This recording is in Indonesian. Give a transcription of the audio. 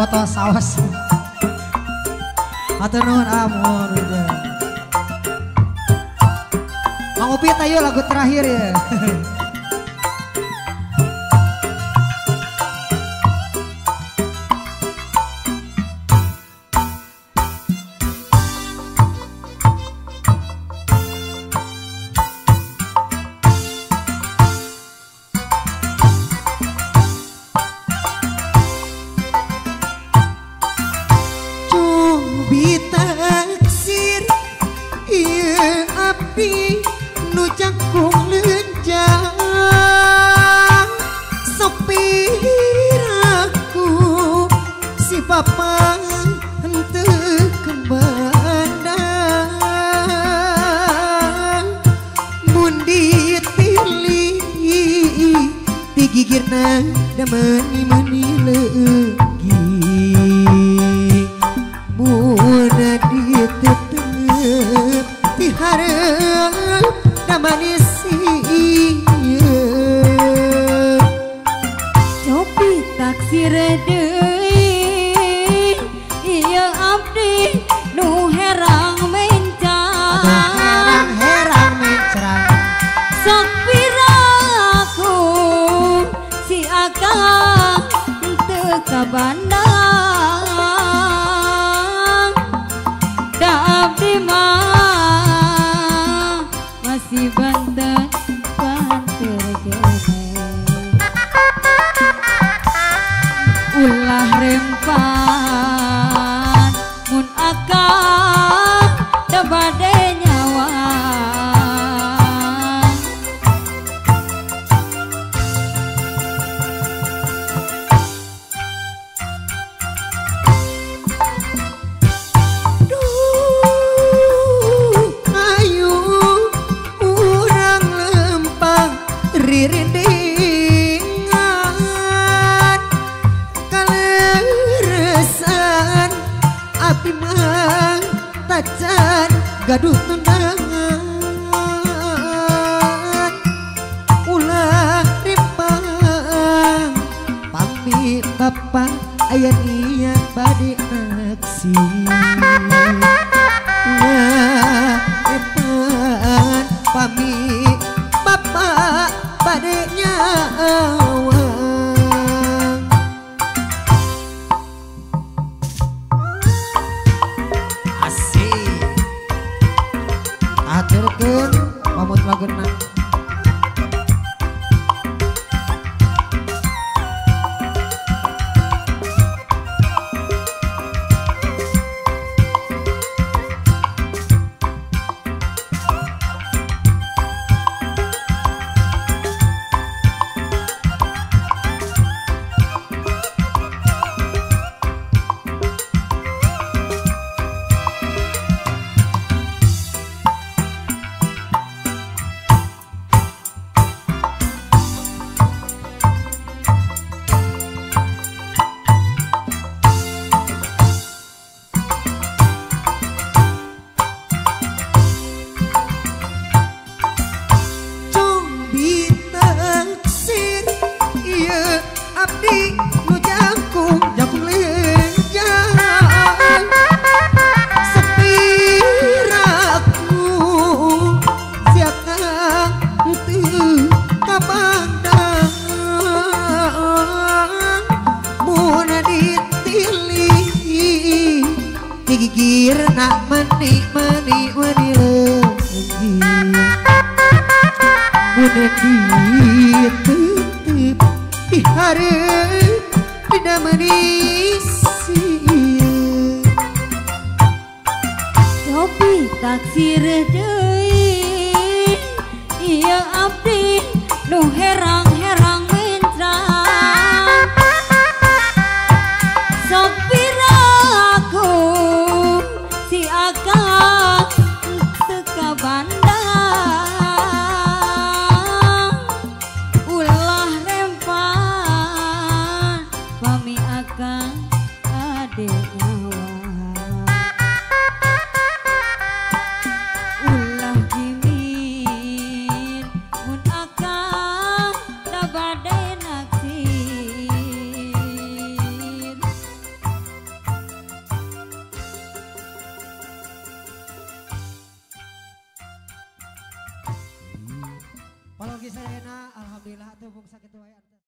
foto saus. Matur nuwun amun. Mang Upit ayo lagu terakhir ya. Gigirna da mani leugi muna ditetep ti hareup da manis copi taksir deui ieu abdi nu herang mencang herang mencang sok piraku si akang teu kabandang da abdi mah masih banten gede ulah rempan mun akang da bade nyawa ririndingan kaleresan api mah tacan gaduh tundangan ulah rimpang pamit bapak aya niat bade aksi ulah rimpang pamit bapak bade nyawang asik aturkeun pamut lageuna. Abdi nu jangkung lenjang sepiraku siakang teu kabandang mun ditilih digigirna mani leugi mun ditetep di hareup dina manis copi taksir deui ieu abdi nu herang-herang mencang sok piraku si akang teu kabandang ade nyawa ulah Mugi sadayana alhamdulillah teu mung sakitu wae.